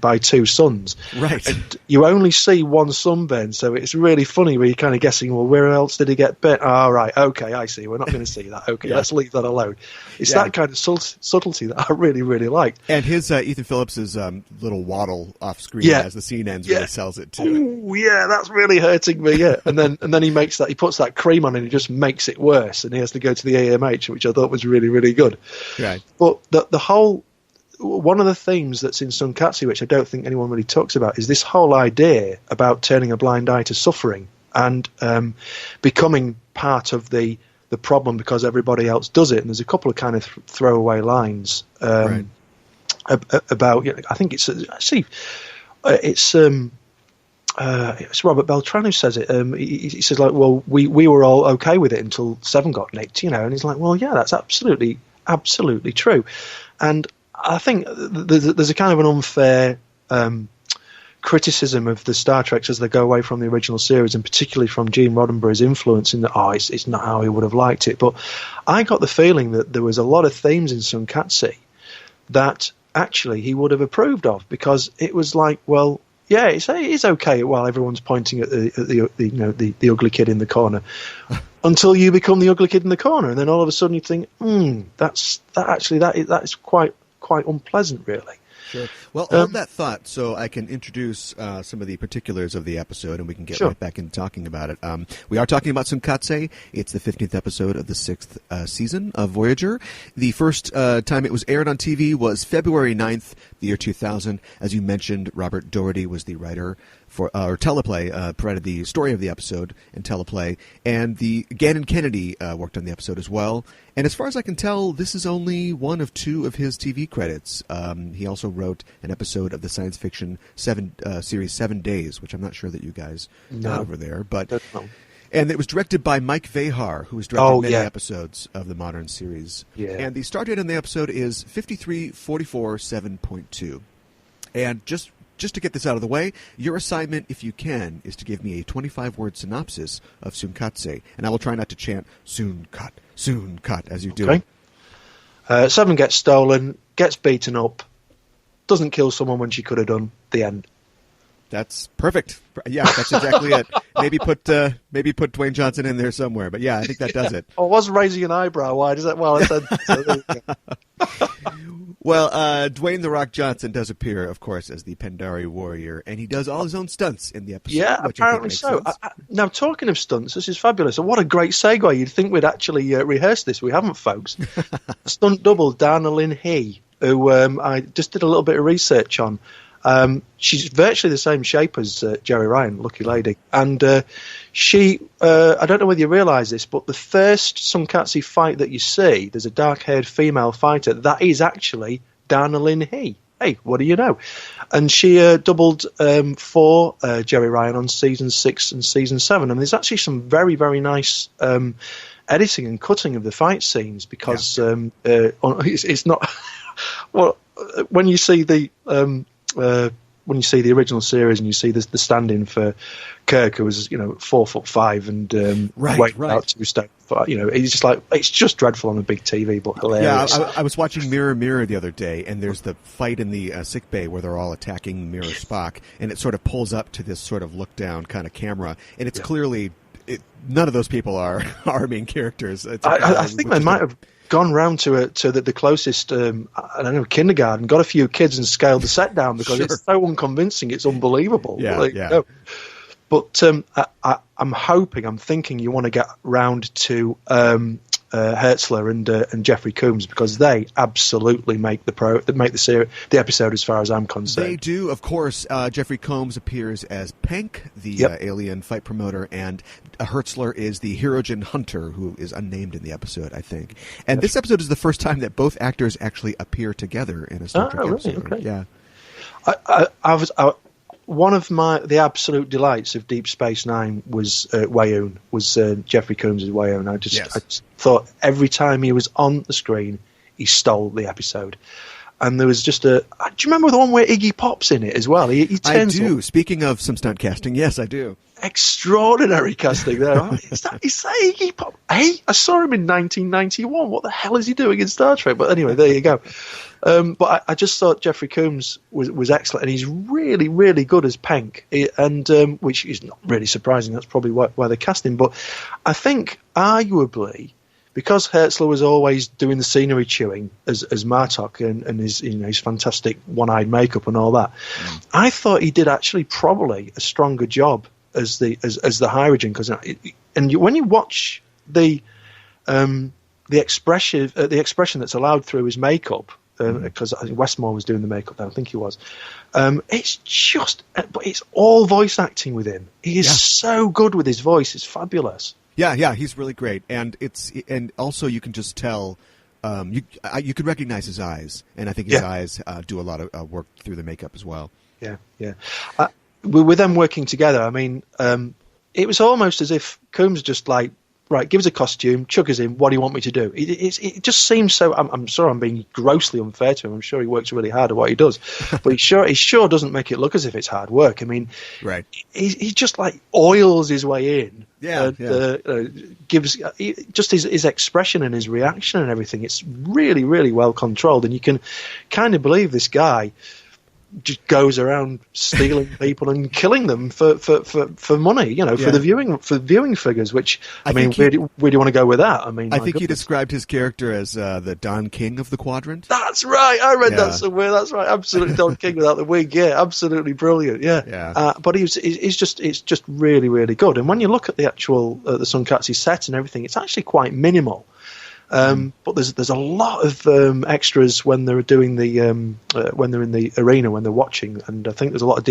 by two suns. Right. And you only see one sunburn, so it's really funny where you're kind of guessing, well, where else did he get burnt? Oh, right, okay, I see. We're not going to see that. Okay, let's leave that alone. It's that kind of subtlety that I really, really liked. And his Ethan Phillips' little waddle off screen as the scene ends really sells it too. Ooh, yeah, that's really hurting me. Yeah, and then he puts that cream on and he just makes it worse, and he has to go to the AMH, which I thought was really, really good. Right. But the whole, one of the themes that's in Tsunkatse, which I don't think anyone really talks about, is this whole idea about turning a blind eye to suffering and becoming part of the problem because everybody else does it. And there's a couple of kind of throwaway lines Right. about. I think it's actually it's Robert Beltran who says it. He says like, well, we were all okay with it until Seven got nicked, and he's like, well, yeah, that's absolutely true. And I think there's a kind of an unfair criticism of the Star Treks as they go away from the original series, and particularly from Gene Roddenberry's influence in that, it's not how he would have liked it. But I got the feeling that there was a lot of themes in Tsunkatse that actually he would have approved of, because it was like, well, yeah, it's okay while everyone's pointing at the ugly kid in the corner, until you become the ugly kid in the corner, and then all of a sudden you think, that's quite unpleasant, really. Sure. Well, hold that thought so I can introduce some of the particulars of the episode, and we can get right back into talking about it. We are talking about Tsunkatse. It's the 15th episode of the 6th season of Voyager. The first time it was aired on TV was February 9th, the year 2000. As you mentioned, Robert Doherty was the writer for Teleplay, provided the story of the episode and Teleplay, and the Gannon Kennedy worked on the episode as well. And as far as I can tell, this is only one of 2 of his TV credits. He also wrote an episode of the science fiction series 7 Days, which I'm not sure that you guys know over there. But and it was directed by Mike Vehar, who has directed many episodes of the modern series. Yeah. And the stardate on the episode is 5344.7.2. And just to get this out of the way, your assignment, if you can, is to give me a 25-word synopsis of Tsunkatse, and I will try not to chant "soon cut" as you do it. Seven gets stolen, gets beaten up, doesn't kill someone when she could have done. The end. That's perfect. Yeah, that's exactly it. Maybe put Dwayne Johnson in there somewhere, but yeah, I think that does it. I was raising an eyebrow. Why does that? Well, I said. Well, Dwayne "The Rock" Johnson does appear, of course, as the Pandari warrior, and he does all his own stunts in the episode. Yeah, apparently so. Now, talking of stunts, this is fabulous. And what a great segue. You'd think we'd actually rehearse this. We haven't, folks. Stunt double, Dana Lynn He, who I just did a little bit of research on. She's virtually the same shape as Jerry Ryan, lucky lady. And she, I don't know whether you realise this, but the first Tsunkatse fight that you see, there's a dark-haired female fighter, that is actually Dana Lynn He. Hey, what do you know? And she doubled for Jerry Ryan on season 6 and season 7. And there's actually some very, very nice editing and cutting of the fight scenes, because it's not... well, when you see the original series and you see the stand-in for Kirk, who was 4'5" and weighed about 2 stone, it's just like, it's just dreadful on a big TV, but hilarious. Yeah, I was watching Mirror Mirror the other day, and there's the fight in the sick bay where they're all attacking Mirror Spock, and it sort of pulls up to this sort of look-down kind of camera, and it's clearly none of those people are our main characters. I think they might have gone round to the closest, I don't know, kindergarten, got a few kids and scaled the set down, because it's so unconvincing, it's unbelievable. But I'm thinking you want to get round to Hertzler and Jeffrey Combs, because they absolutely make the episode, as far as I'm concerned. They do, of course. Jeffrey Combs appears as Penk, the alien fight promoter, and Hertzler is the Hirogen Hunter, who is unnamed in the episode, I think. And this episode is the first time that both actors actually appear together in a Star Trek episode. Okay. Yeah. One of the absolute delights of Deep Space Nine was Wayoon, was Jeffrey Combs' Wayoon. I just thought every time he was on the screen, he stole the episode. And there was just do you remember the one where Iggy Pop's in it as well? He turns I do. up. Speaking of some stunt casting, yes, I do. Extraordinary casting there. Is that Iggy Pop? Hey, I saw him in 1991. What the hell is he doing in Star Trek? But anyway, there you go. But I just thought Jeffrey Combs was excellent, and he's really, really good as Penk, and which is not really surprising. That's probably why they cast him. But I think, arguably, because Hertzler was always doing the scenery chewing as Martok and his fantastic one-eyed makeup and all that, I thought he did actually probably a stronger job as the Hirogen, because when you watch the expression that's allowed through his makeup because I think Westmore was doing the makeup then. I think he was. It's just, but it's all voice acting with him. He is so good with his voice. It's fabulous. Yeah, he's really great, and also you can just tell. You could recognize his eyes, and I think his eyes do a lot of work through the makeup as well. Yeah. With them working together, I mean, it was almost as if Combs just like, right, give us a costume, chuck us in, what do you want me to do? It just seems so, I'm sorry I'm being grossly unfair to him, I'm sure he works really hard at what he does, but he sure doesn't make it look as if it's hard work. I mean, right. he just like oils his way in. Gives just his expression and his reaction and everything. It's really, really well controlled, and you can kind of believe this guy just goes around stealing people and killing them for money, for the viewing figures. Which where do you want to go with that? I mean, I think he described his character as the Don King of the Quadrant. That's right. I read that somewhere. That's right. Absolutely, Don King without the wig. Yeah, absolutely brilliant. Yeah. But it's just really, really good. And when you look at the actual the Tsunkatse set and everything, it's actually quite minimal. But there's a lot of extras when they're doing the when they're in the arena, when they're watching, and I think there's a lot of old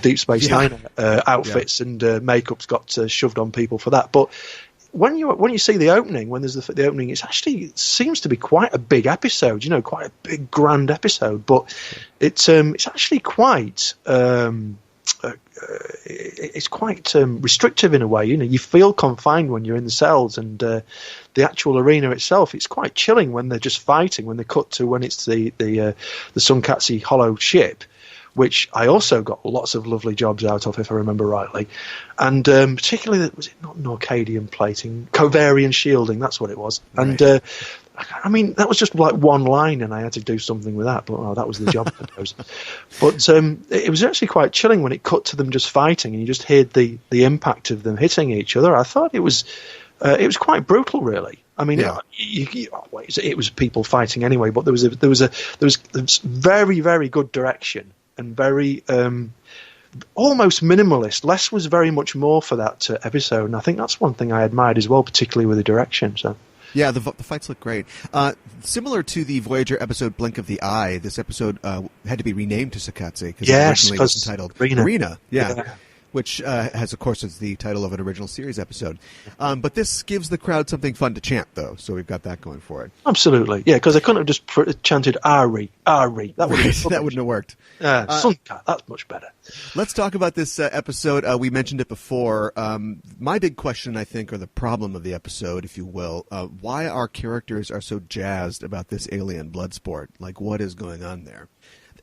Deep Space Nine outfits and makeup's got shoved on people for that. But when you see the opening, when there's the opening, it seems to be quite a big episode, quite a big grand episode. But it's actually quite. It's quite restrictive in a way. You feel confined when you're in the cells, and the actual arena itself, it's quite chilling when they're just fighting. When they cut to when it's the Tsunkatse hollow ship, which I also got lots of lovely jobs out of, if I remember rightly, and particularly was it not Norcadian plating, Covarian shielding? That's what it was, right. And. I mean, that was just like one line, and I had to do something with that. But that was the job, I suppose. But it was actually quite chilling when it cut to them just fighting, and you just heard the impact of them hitting each other. I thought it was quite brutal, really. I mean, it was people fighting anyway, but there was very, very good direction and very almost minimalist. Less was very much more for that episode, and I think that's one thing I admired as well, particularly with the direction. So. Yeah, the fights look great. Similar to the Voyager episode Blink of the Eye, this episode had to be renamed to Tsunkatse because it originally was entitled Arena. Which has, of course, is the title of an original series episode. But this gives the crowd something fun to chant, though, so we've got that going for it. Absolutely, yeah, because they couldn't have just chanted Ari. That wouldn't have worked. Sunka, that's much better. Let's talk about this episode. We mentioned it before. My big question, I think, or the problem of the episode, if you will, why our characters are so jazzed about this alien blood sport. Like, what is going on there?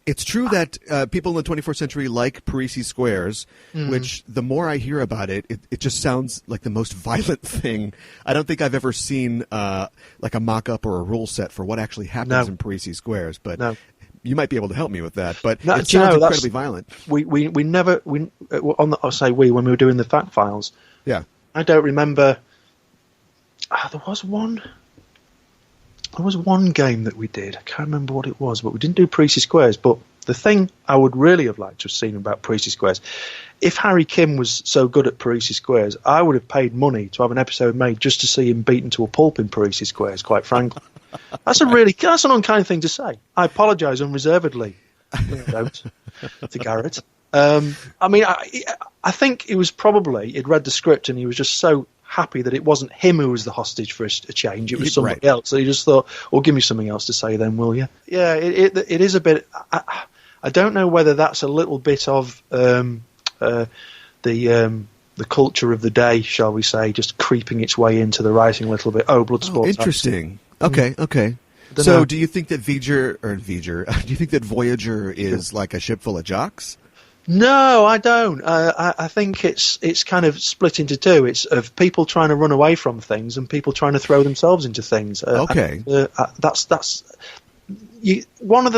It's true that people in the 21st century like Parisi squares, which the more I hear about it, it just sounds like the most violent thing. I don't think I've ever seen like a mock-up or a rule set for what actually happens in Parisi squares, but you might be able to help me with that. But it sounds incredibly violent. We never when we were doing the fact files. Yeah, I don't remember. There was one game that we did. I can't remember what it was, but we didn't do Parisi Squares. But the thing I would really have liked to have seen about Parisi Squares, if Harry Kim was so good at Parisi Squares, I would have paid money to have an episode made just to see him beaten to a pulp in Parisi Squares, quite frankly. That's an unkind thing to say. I apologise unreservedly. To Garrett. I mean, I think he was he'd read the script and he was just so happy that it wasn't him who was the hostage for a change. It was somebody else. So he just thought, well, give me something else to say then, will you? Yeah, it is a bit... I don't know whether that's a little bit of the culture of the day, shall we say, just creeping its way into the writing a little bit. Bloodsport. Interesting. Okay. So do you think that do you think that Voyager is like a ship full of jocks? No, I don't. I think it's kind of split into two. It's of people trying to run away from things and people trying to throw themselves into things. That's one of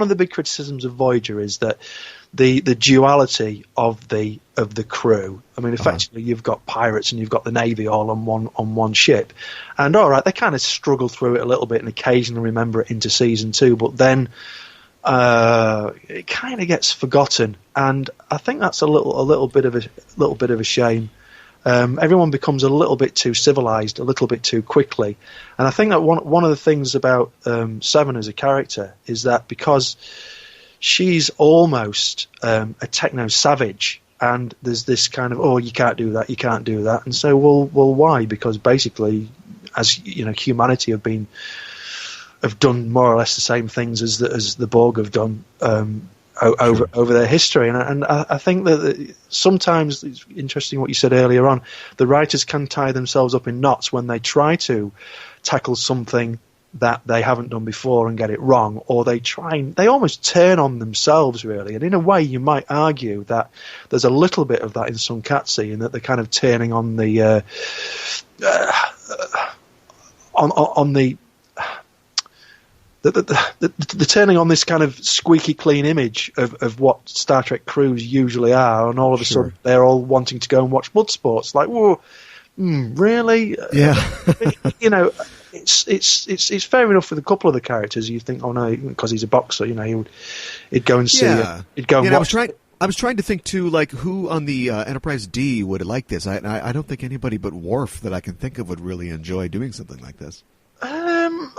the big criticisms of Voyager is that the duality of the crew. I mean, effectively, you've got pirates and you've got the Navy all on one ship, and all right, they kind of struggle through it a little bit and occasionally remember it into season 2, but then. It kind of gets forgotten, and I think that's a little bit of a shame. Everyone becomes a little bit too civilized, a little bit too quickly. And I think that one of the things about Seven as a character is that because she's almost a techno-savage, and there's this kind of, oh, you can't do that, you can't do that. And so, well, why? Because basically, as you know, humanity have done more or less the same things as the Borg have done over their history. And I think that sometimes it's interesting what you said earlier on. The writers can tie themselves up in knots when they try to tackle something that they haven't done before and get it wrong, or they almost turn on themselves, really. And in a way, you might argue that there's a little bit of that in Tsunkatse, in that they're kind of turning on the the turning on this kind of squeaky clean image of what Star Trek crews usually are, and all of a sudden they're all wanting to go and watch blood sports. Like, whoa, really? Yeah. You know, it's fair enough with a couple of the characters. You think, oh no, because he's a boxer, you know, he'd go and see it. He'd go and watch. I was trying to think too, like who on the Enterprise D would like this. I don't think anybody but Worf that I can think of would really enjoy doing something like this. On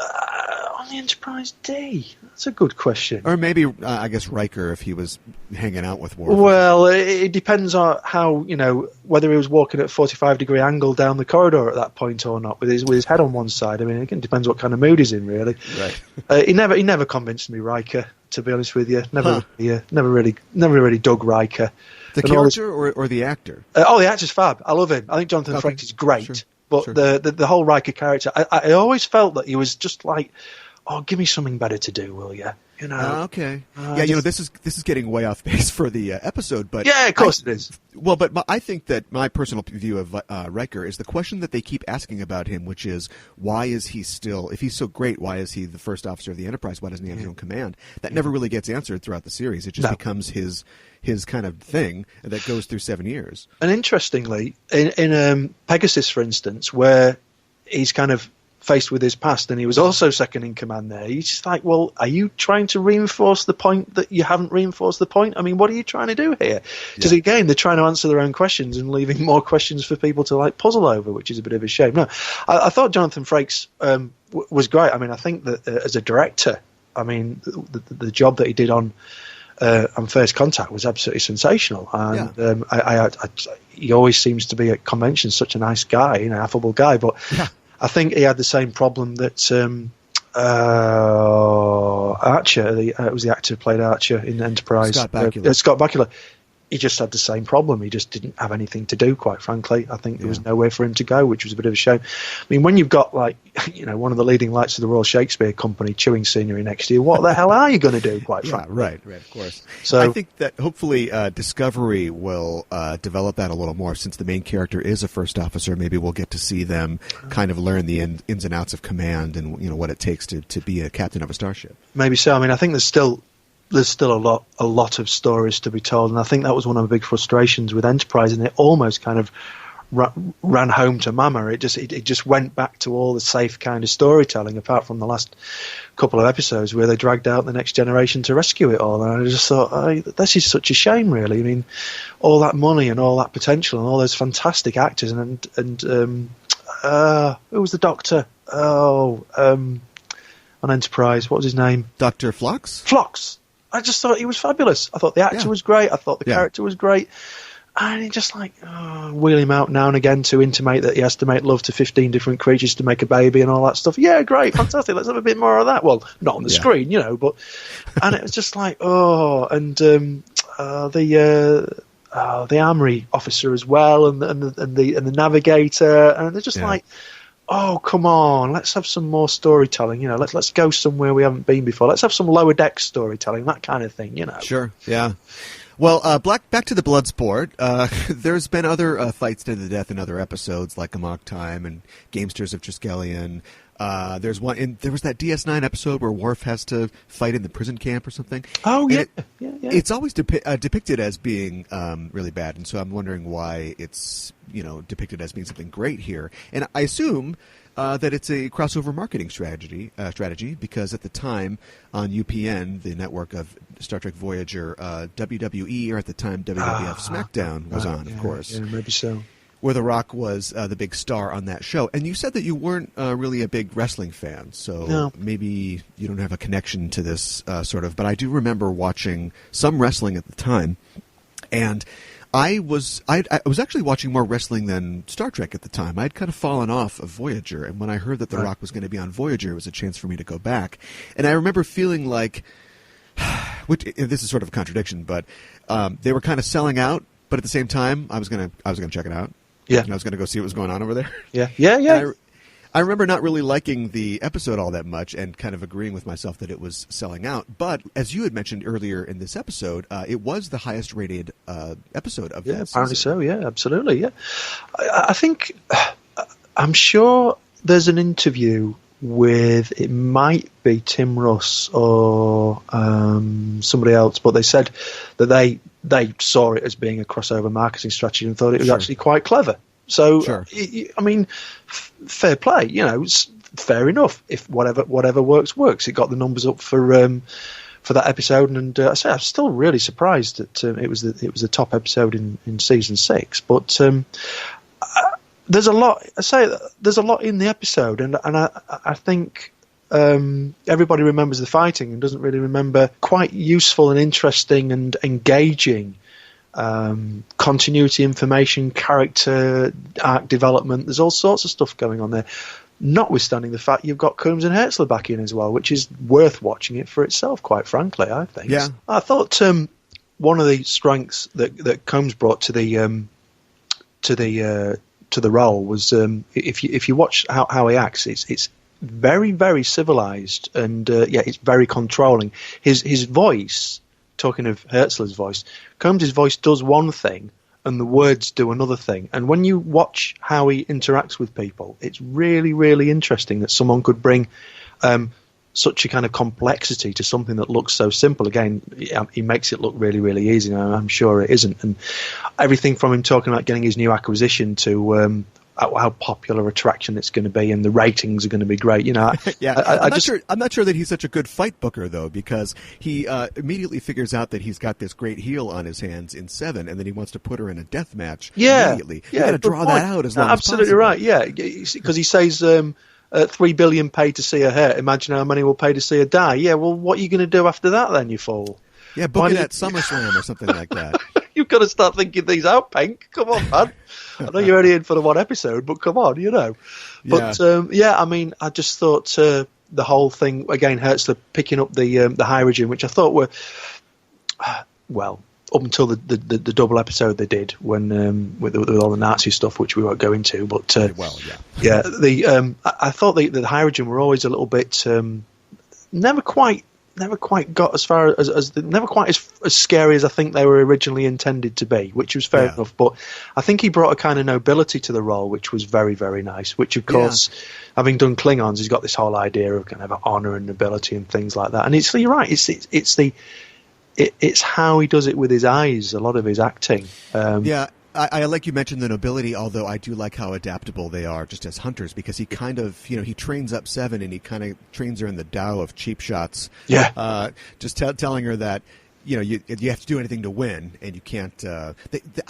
the Enterprise D, that's a good question. Or maybe I guess Riker if he was hanging out with Worf. Well, it depends on how, you know, whether he was walking at a 45-degree angle down the corridor at that point or not, with his head on one side. I mean, it depends what kind of mood he's in, really. Right. He never convinced me, Riker. To be honest with you, never really dug Riker. The character or the actor? The actor's fab. I love him. I think Jonathan Frakes is great. Sure. But the whole Riker character, I always felt that he was just like, oh, give me something better to do, will you? You know. Okay. You know, this is getting way off base for the episode, but yeah, of course it is. Well, but I think that my personal view of Riker is the question that they keep asking about him, which is why is he still, if he's so great, why is he the first officer of the Enterprise? Why doesn't he have his own command? That never really gets answered throughout the series. It just becomes his kind of thing that goes through 7 years. And interestingly, in Pegasus, for instance, where he's kind of faced with his past, and he was also second in command there. He's just like, well, are you trying to reinforce the point that you haven't reinforced the point? I mean, what are you trying to do here? Because again, they're trying to answer their own questions and leaving more questions for people to like puzzle over, which is a bit of a shame. No, I thought Jonathan Frakes was great. I mean, I think that as a director, I mean, the job that he did on First Contact was absolutely sensational, and he always seems to be at conventions such a nice guy, you know, affable guy, but. Yeah. I think he had the same problem that Archer, it was the actor who played Archer in Enterprise. Scott Bakula. Scott Bakula. He just had the same problem. He just didn't have anything to do, quite frankly. I think there was nowhere for him to go, which was a bit of a shame. I mean, when you've got, like, you know, one of the leading lights of the Royal Shakespeare Company chewing scenery next to you, what the hell are you going to do, quite frankly? Right, of course. So I think that hopefully Discovery will develop that a little more. Since the main character is a first officer, maybe we'll get to see them kind of learn the ins and outs of command and, you know, what it takes to be a captain of a starship. Maybe so. I mean, I think there's still a lot of stories to be told, and I think that was one of the big frustrations with Enterprise, and it almost kind of ran home to Mama. It just went back to all the safe kind of storytelling, apart from the last couple of episodes where they dragged out the Next Generation to rescue it all. And I just thought, this is such a shame, really. I mean, all that money and all that potential and all those fantastic actors, and who was the Doctor? On Enterprise, what was his name? Dr. Phlox? Phlox. I just thought he was fabulous. I thought the actor was great. I thought the character was great. And he just like wheel him out now and again to intimate that he has to make love to 15 different creatures to make a baby and all that stuff. Yeah, great, fantastic. Let's have a bit more of that. Well, not on the screen, you know, but and it was just like the armory officer as well, and the navigator, and they're just like, oh, come on, let's have some more storytelling, you know, let's go somewhere we haven't been before. Let's have some lower deck storytelling, that kind of thing, you know. Sure, yeah. Well, back to the blood sport. There's been other fights to the death in other episodes, like Amok Time and Gamesters of Triskelion. There was that DS9 episode where Worf has to fight in the prison camp or something. Oh, yeah. It's always depicted as being really bad, and so I'm wondering why it's, you know, depicted as being something great here. And I assume that it's a crossover marketing strategy because at the time on UPN, the network of Star Trek Voyager, WWE, or at the time WWF SmackDown was on, of course. Yeah, maybe so. where The Rock was the big star on that show. And you said that you weren't really a big wrestling fan, so maybe you don't have a connection to this sort of. But I do remember watching some wrestling at the time, and I was actually watching more wrestling than Star Trek at the time. I'd kind of fallen off of Voyager, and when I heard that The Rock was going to be on Voyager, it was a chance for me to go back. And I remember feeling like, which this is sort of a contradiction, but they were kind of selling out. But at the same time, I was gonna check it out. Yeah, and I was gonna go see what was going on over there. Yeah. I remember not really liking the episode all that much and kind of agreeing with myself that it was selling out. But as you had mentioned earlier in this episode, it was the highest rated episode of that apparently season. so. Yeah, absolutely. Yeah, I think I'm sure there's an interview with, it might be Tim Russ or somebody else, but they said that they saw it as being a crossover marketing strategy and thought it was actually quite clever. So, I mean, fair play. It's fair enough. If whatever works. It got the numbers up for that episode, and I say I'm still really surprised that it was the top episode in season 6. But there's a lot. There's a lot in the episode, and I think everybody remembers the fighting and doesn't really remember quite useful and interesting and engaging continuity information, character arc development. There's all sorts of stuff going on there, notwithstanding the fact you've got Combs and Hertzler back in as well, which is worth watching it for itself, quite frankly, I think. Yeah. I thought one of the strengths that Combs brought to the role was if you watch how he acts, it's very, very civilized, and it's very controlling. His voice, talking of Hertzler's voice, Combs' voice does one thing and the words do another thing. And when you watch how he interacts with people, it's really, really interesting that someone could bring such a kind of complexity to something that looks so simple. Again, he makes it look really, really easy, and I'm sure it isn't. And everything from him talking about getting his new acquisition to how popular attraction it's going to be, and the ratings are going to be great. I'm not sure that he's such a good fight booker, though, because he immediately figures out that he's got this great heel on his hands in 7, and then he wants to put her in a death match immediately. You got to draw that out as long as possible. Absolutely right. Yeah, because he says 3 billion paid to see her hurt. Imagine how many will pay to see her die. Yeah, well, what are you going to do after that then, you fool? Yeah, book it at SummerSlam or something like that. You've got to start thinking these out, Pink. Come on, man. I know you're only in for the one episode, but come on, But, I mean, I just thought the whole thing, again, Hertzler picking up the hydrogen, which I thought were, up until the double episode they did when with all the Nazi stuff, which we won't go into. But, I thought the hydrogen were always a little bit, never quite got as far as never quite as scary as I think they were originally intended to be, which was fair enough. But I think he brought a kind of nobility to the role, which was very, very nice. Which, of course, having done Klingons, he's got this whole idea of kind of honour and nobility and things like that. And you're right. It's how he does it with his eyes. A lot of his acting. I like you mentioned the nobility, although I do like how adaptable they are just as hunters, because he kind of, he trains up 7 and he kind of trains her in the Dao of Cheap Shots. Yeah. Just telling her that, you have to do anything to win, and you can't. I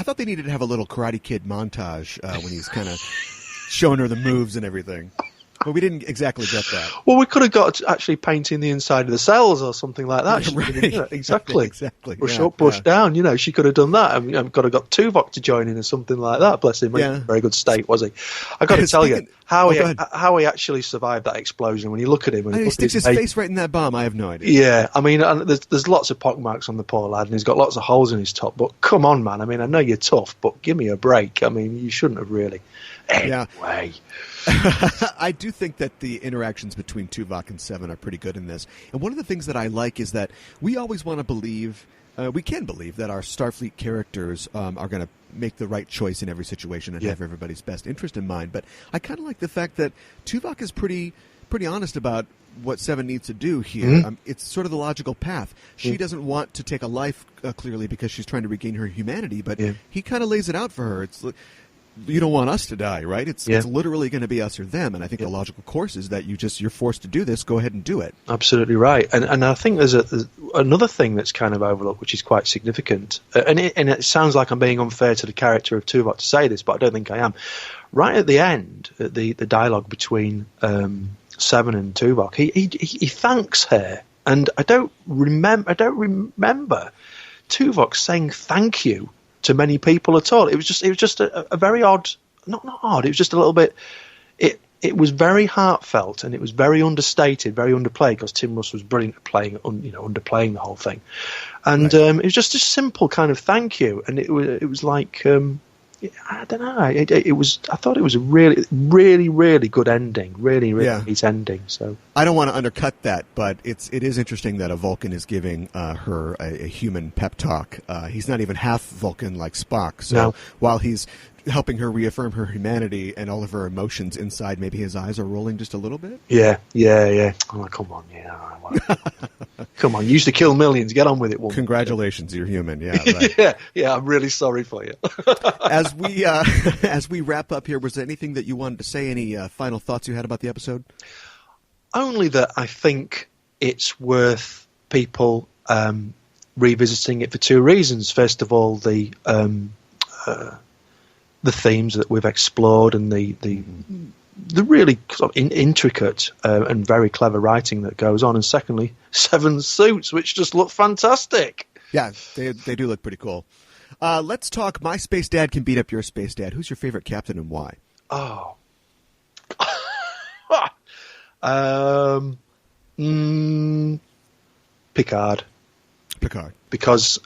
thought they needed to have a little Karate Kid montage when he's kind of showing her the moves and everything. But we didn't exactly get that. Well, we could have got actually painting the inside of the cells or something like that. Right. Exactly. Brush up, brush down. She could have done that. I mean, I've got to got Tuvok to join in or something like that. Bless him. In a very good state, was he? I've got to tell you how he actually survived that explosion. When you look at him, and he sticks his face right in that bomb. I have no idea. Yeah, I mean, there's lots of pockmarks on the poor lad, and he's got lots of holes in his top. But come on, man. I mean, I know you're tough, but give me a break. I mean, you shouldn't have really. Anyway. I do think that the interactions between Tuvok and 7 are pretty good in this. And one of the things that I like is that we always want to believe, we can believe that our Starfleet characters are going to make the right choice in every situation and have everybody's best interest in mind. But I kind of like the fact that Tuvok is pretty honest about what 7 needs to do here. Mm-hmm. It's sort of the logical path. She doesn't want to take a life, clearly, because she's trying to regain her humanity, but he kind of lays it out for her. It's you don't want us to die, right? It's literally going to be us or them, and I think the logical course is that you're forced to do this. Go ahead and do it. Absolutely right, and I think there's another thing that's kind of overlooked, which is quite significant, and it sounds like I'm being unfair to the character of Tuvok to say this, but I don't think I am. Right at the end, the dialogue between Seven and Tuvok, he thanks her, and I don't remember Tuvok saying thank you to many people at all. It was just a very odd, not odd. It was just a little bit. It was very heartfelt, and it was very understated, very underplayed, because Tim Russ was brilliant at underplaying the whole thing, and it was just a simple kind of thank you, and it was like. I don't know. I thought it was a really, really, really good ending. Really, really neat ending. So I don't want to undercut that, but it is interesting that a Vulcan is giving her a human pep talk. He's not even half Vulcan like Spock. So while he's helping her reaffirm her humanity and all of her emotions inside, maybe his eyes are rolling just a little bit. Yeah. Oh, come on, come on. You used to kill millions. Get on with it, woman. Congratulations, you're human. Yeah, right. yeah. I'm really sorry for you. As we wrap up here, was there anything that you wanted to say? Any final thoughts you had about the episode? Only that I think it's worth people revisiting it for two reasons. First of all, the themes that we've explored and the really sort of intricate and very clever writing that goes on, and secondly, Seven's suits, which just look fantastic. Yeah, they do look pretty cool. Let's talk. My space dad can beat up your space dad. Who's your favorite captain and why? Oh, Picard. Because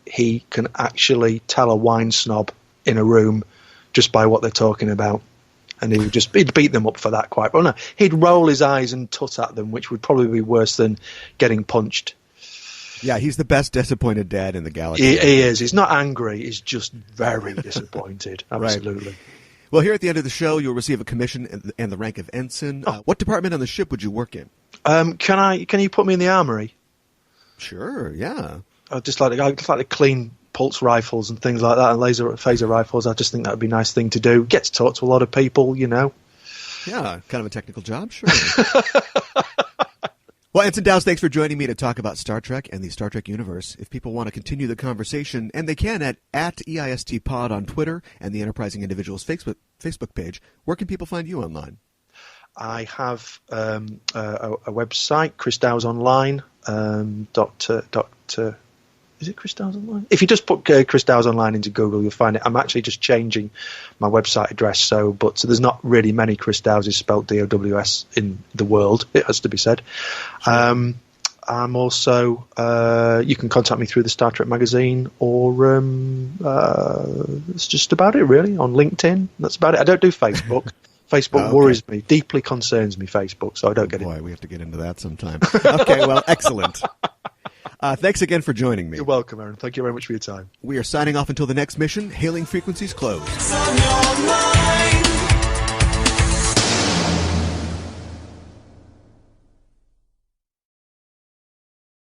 he can actually tell a wine snob in a room just by what they're talking about, and he'd beat them up for that quite well. No, he'd roll his eyes and tut at them, which would probably be worse than getting punched. Yeah, he's the best disappointed dad in the galaxy. He is. He's not angry. He's just very disappointed. Absolutely. Right. Well, here at the end of the show, you'll receive a commission and the rank of ensign. What department on the ship would you work in? Can you put me in the armory? Sure. Yeah. I'd just like to clean pulse rifles and things like that, and phaser rifles. I just think that would be a nice thing to do. Get to talk to a lot of people, Yeah, kind of a technical job, sure. Well, Ensign Dows, thanks for joining me to talk about Star Trek and the Star Trek universe. If people want to continue the conversation, and they can at EISTPod on Twitter and the Enterprising Individuals Facebook page, where can people find you online? I have a website, Chris Dows Online. Is it Chris Dows Online? If you just put Chris Dows Online into Google, you'll find it. I'm actually just changing my website address, so there's not really many Chris Dowses spelled DOWS in the world, it has to be said. Sure. I'm also, you can contact me through the Star Trek magazine, or it's just about it, really, on LinkedIn. That's about it. I don't do Facebook. Facebook worries me, deeply concerns me, Facebook, so I don't get it. Boy, we have to get into that sometime. Okay, well, excellent. Thanks again for joining me. You're welcome, Aaron. Thank you very much for your time. We are signing off until the next mission. Hailing frequencies closed.